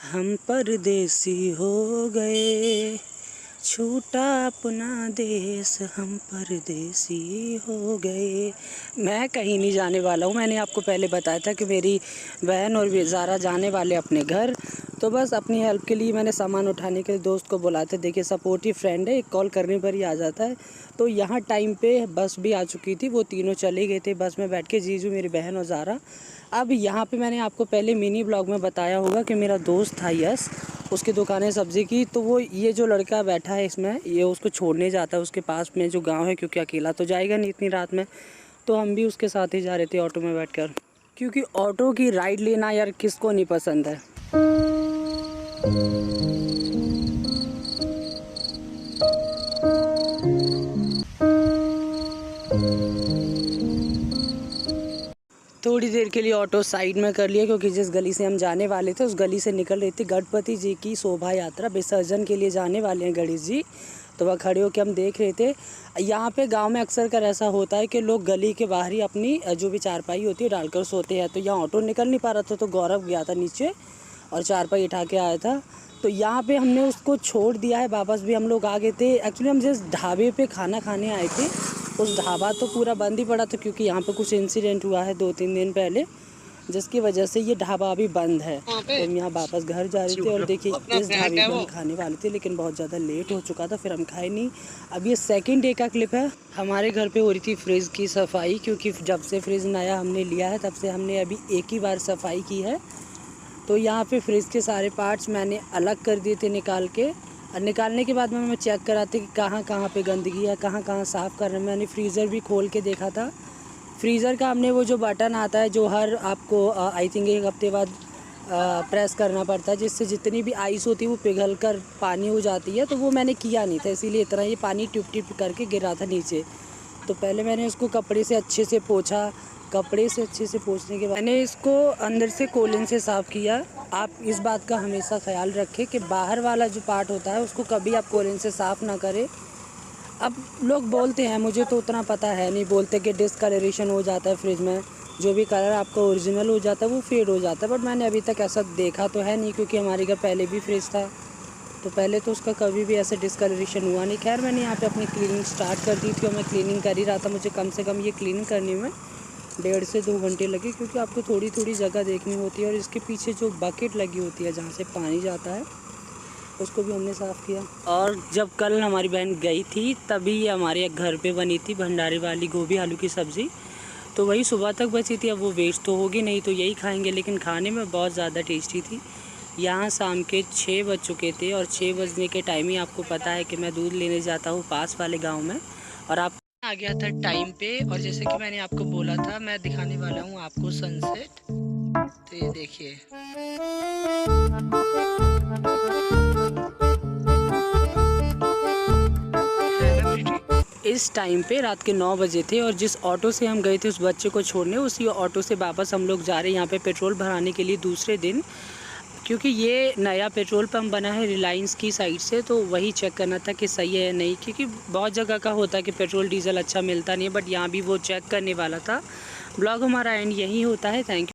हम परदेसी हो गए, छूटा अपना देश, हम परदेसी हो गए। मैं कहीं नहीं जाने वाला हूँ। मैंने आपको पहले बताया था कि मेरी बहन और ज़ारा जाने वाले अपने घर, तो बस अपनी हेल्प के लिए मैंने सामान उठाने के लिए दोस्त को बुलाते। देखिए सपोर्टिव फ्रेंड है, एक कॉल करने पर ही आ जाता है। तो यहाँ टाइम पे बस भी आ चुकी थी, वो तीनों चले गए थे बस में बैठ के, जीजू, मेरी बहन और ज़ारा। अब यहाँ पे मैंने आपको पहले मिनी ब्लॉग में बताया होगा कि मेरा दोस्त था यस, उसकी दुकान है सब्ज़ी की, तो वो ये जो लड़का बैठा है इसमें, ये उसको छोड़ने जाता है उसके पास में जो गांव है, क्योंकि अकेला तो जाएगा नहीं इतनी रात में। तो हम भी उसके साथ ही जा रहे थे ऑटो में बैठकर, क्योंकि ऑटो की राइड लेना यार किसको नहीं पसंद है। थोड़ी देर के लिए ऑटो साइड में कर लिया, क्योंकि जिस गली से हम जाने वाले थे उस गली से निकल रही थी गणपति जी की शोभा यात्रा, विसर्जन के लिए जाने वाले हैं गणेश जी। तो वह खड़े होकर हम देख रहे थे। यहाँ पे गांव में अक्सर कर ऐसा होता है कि लोग गली के बाहर ही अपनी जो भी चारपाई होती है डालकर सोते हैं। तो यहाँ ऑटो निकल नहीं पा रहा था, तो गौरव गया था नीचे और चारपाई उठा के आया था। तो यहाँ पे हमने उसको छोड़ दिया है, वापस भी हम लोग आ गए थे। एक्चुअली हम जिस ढाबे पे खाना खाने आए थे उस ढाबा तो पूरा बंद ही पड़ा था, क्योंकि यहाँ पे कुछ इंसिडेंट हुआ है 2-3 दिन पहले, जिसकी वजह से ये ढाबा अभी बंद है। तो हम यहाँ वापस घर जा रहे थे और देखिए इस ढाबे में हम खाने वाले थे, लेकिन बहुत ज़्यादा लेट हो चुका था, फिर हम खाए नहीं। अब ये सेकंड डे का क्लिप है। हमारे घर पे हो रही थी फ्रिज की सफाई, क्योंकि जब से फ्रिज नया हमने लिया है तब से हमने अभी एक ही बार सफाई की है। तो यहाँ पे फ्रिज के सारे पार्ट्स मैंने अलग कर दिए थे निकाल के, और निकालने के बाद में मैं चेक कराती कि कहाँ कहाँ पे गंदगी है, कहाँ कहाँ साफ़ करना है। मैंने फ्रीज़र भी खोल के देखा था। फ्रीज़र का हमने वो जो बटन आता है जो हर आपको आई थिंक 1 हफ्ते बाद प्रेस करना पड़ता है, जिससे जितनी भी आइस होती है वो पिघल कर पानी हो जाती है, तो वो मैंने किया नहीं था, इसीलिए इतना ये पानी टिप टिप करके गिरा था नीचे। तो पहले मैंने उसको कपड़े से अच्छे से पोंछा। कपड़े से अच्छे से पोंछने के बाद मैंने इसको अंदर से कोलिन से साफ़ किया। आप इस बात का हमेशा ख्याल रखें कि बाहर वाला जो पार्ट होता है उसको कभी आप कोलिन से साफ़ ना करें। अब लोग बोलते हैं, मुझे तो उतना पता है नहीं, बोलते कि डिसकलरेशन हो जाता है फ्रिज में, जो भी कलर आपका ओरिजिनल हो जाता है वो फेड हो जाता है, बट मैंने अभी तक ऐसा देखा तो है नहीं, क्योंकि हमारे घर पहले भी फ्रिज था तो पहले तो उसका कभी भी ऐसे डिसकलरेशन हुआ नहीं। खैर मैंने यहाँ पे अपनी क्लीनिंग स्टार्ट कर दी थी और मैं क्लीनिंग कर ही रहा था। मुझे कम से कम ये क्लीनिंग करने में 1.5 से 2 घंटे लगे, क्योंकि आपको थोड़ी थोड़ी जगह देखनी होती है। और इसके पीछे जो बकेट लगी होती है जहाँ से पानी जाता है उसको भी हमने साफ़ किया। और जब कल हमारी बहन गई थी तभी ये हमारे घर पे बनी थी भंडारे वाली गोभी आलू की सब्ज़ी, तो वही सुबह तक बची थी। अब वो वेस्ट तो होगी नहीं, तो यही खाएंगे, लेकिन खाने में बहुत ज़्यादा टेस्टी थी। यहाँ शाम के 6 बज चुके थे और 6 बजने के टाइम ही आपको पता है कि मैं दूध लेने जाता हूँ पास वाले गाँव में, और आप आ गया था टाइम पे। और जैसे कि मैंने आपको बोला था मैं दिखाने वाला हूँ आपको सनसेट, तो ये देखिए। इस टाइम पे रात के 9 बजे थे और जिस ऑटो से हम गए थे उस बच्चे को छोड़ने, उसी ऑटो से वापस हम लोग जा रहे हैं यहाँ पे पेट्रोल भराने के लिए दूसरे दिन, क्योंकि ये नया पेट्रोल पंप बना है रिलायंस की साइड से, तो वही चेक करना था कि सही है या नहीं, क्योंकि बहुत जगह का होता है कि पेट्रोल डीजल अच्छा मिलता नहीं है, बट यहाँ भी वो चेक करने वाला था। ब्लॉग हमारा एंड यही होता है। Thank you.